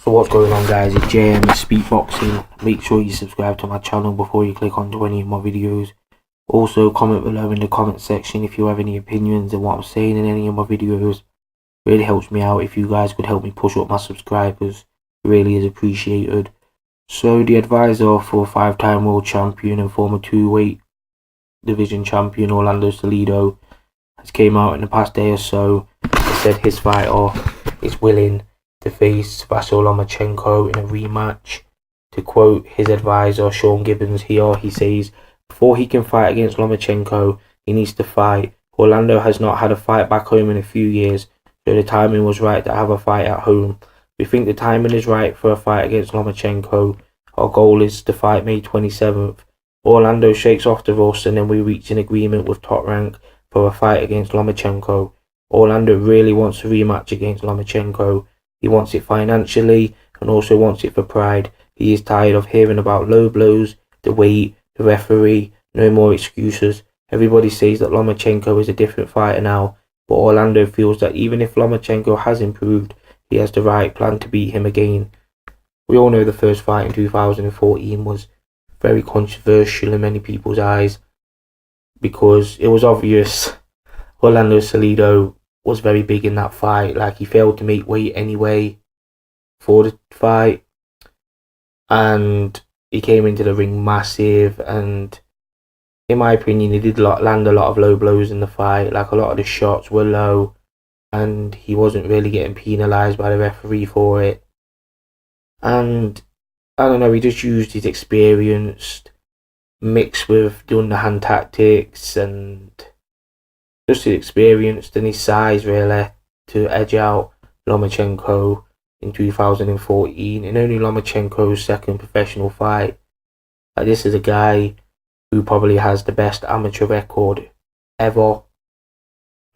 So what's going on, guys? It's JM Speakboxing. Make sure you subscribe to my channel before you click on to any of my videos. Also, comment below in the comment section if you have any opinions on what I'm saying in any of my videos. Really helps me out. If you guys could help me push up my subscribers, it really is appreciated. So the advisor for 5-time world champion and former 2-weight division champion Orlando Salido has came out in the past day or so and said his fighter is willing to face Lomachenko in a rematch. To quote his advisor Sean Gibbons here, he says, before he can fight against Lomachenko, he needs to fight. Orlando has not had a fight back home in a few years, so the timing was right to have a fight at home. We think the timing is right for a fight against Lomachenko. Our goal is to fight May 27th. Orlando shakes off the rust and then we reach an agreement with Top Rank for a fight against Lomachenko. Orlando really wants a rematch against Lomachenko. He wants it financially and also wants it for pride. He is tired of hearing about low blows, the weight, the referee, no more excuses. Everybody says that Lomachenko is a different fighter now, but Orlando feels that even if Lomachenko has improved, he has the right plan to beat him again. We all know the first fight in 2014 was very controversial in many people's eyes because it was obvious Orlando Salido was very big in that fight. Like, he failed to make weight anyway for the fight, and he came into the ring massive, and in my opinion he did land a lot of low blows in the fight. Like, a lot of the shots were low and he wasn't really getting penalised by the referee for it. And I don't know, he just used his experience mixed with the underhand tactics and just his experience and his size really to edge out Lomachenko in 2014. In only Lomachenko's second professional fight. Like, this is a guy who probably has the best amateur record ever.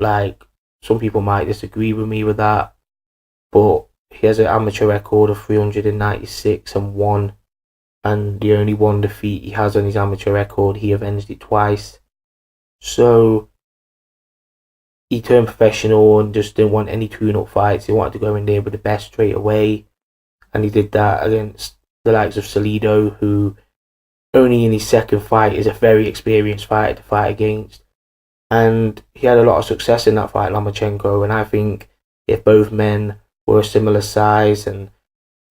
Like, some people might disagree with me with that, but he has an amateur record of 396-1, and the only one defeat he has on his amateur record, he avenged it twice. So he turned professional and just didn't want any tune-up fights. He wanted to go in there with the best straight away, and he did that against the likes of Salido, who only in his second fight is a very experienced fighter to fight against. And he had a lot of success in that fight, Lomachenko, and I think if both men were a similar size and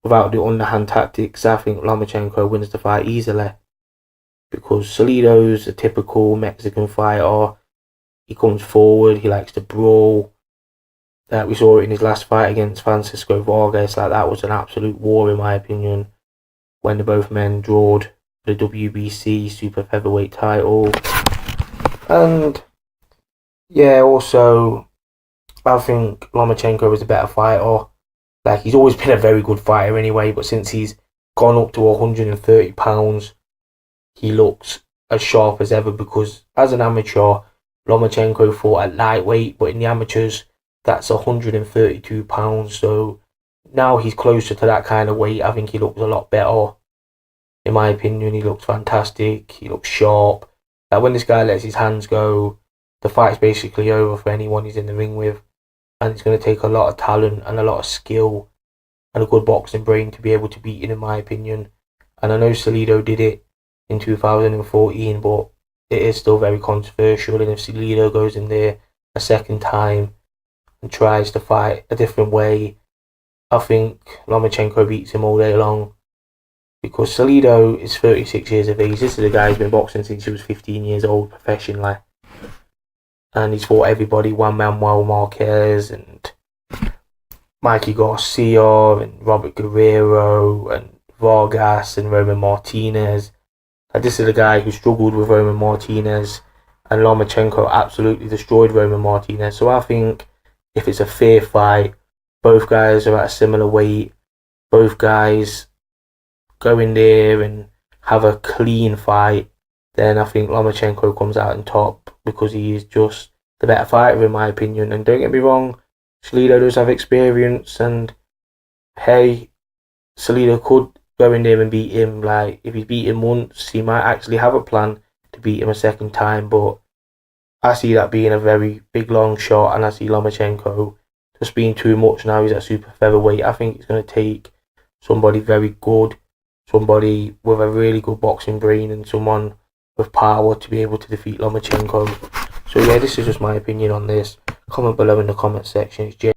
without the underhand tactics, I think Lomachenko wins the fight easily. Because Salido's a typical Mexican fighter. He comes forward, he likes to brawl. We saw it in his last fight against Francisco Vargas. Like, that was an absolute war in my opinion, when the both men drawed the WBC super featherweight title. And yeah, also I think Lomachenko is a better fighter. Like, he's always been a very good fighter anyway, but since he's gone up to 130 pounds, he looks as sharp as ever, because as an amateur, Lomachenko fought at lightweight, but in the amateurs, that's 132 pounds. So now he's closer to that kind of weight. I think he looks a lot better. In my opinion, he looks fantastic. He looks sharp. Like, when this guy lets his hands go, the fight's basically over for anyone he's in the ring with. And it's going to take a lot of talent and a lot of skill and a good boxing brain to be able to beat him, in my opinion. And I know Salido did it in 2014, but it is still very controversial. And if Salido goes in there a second time and tries to fight a different way, I think Lomachenko beats him all day long. Because Salido is 36 years of age. This is a guy who's been boxing since he was 15 years old professionally. And he's fought everybody, Juan Manuel Marquez and Mikey Garcia and Robert Guerrero and Vargas and Roman Martinez. And this is a guy who struggled with Roman Martinez, and Lomachenko absolutely destroyed Roman Martinez. So I think if it's a fair fight, both guys are at a similar weight, both guys go in there and have a clean fight, then I think Lomachenko comes out on top, because he is just the better fighter in my opinion. And don't get me wrong, Salido does have experience, and hey, Salido could go in there and beat him. Like, if he's beat him once, he might actually have a plan to beat him a second time, but I see that being a very big long shot, and I see Lomachenko just being too much now. He's at super featherweight. I think it's going to take somebody very good, somebody with a really good boxing brain, and someone with power to be able to defeat Lomachenko. So yeah, this is just my opinion on this. Comment below in the comment section. It's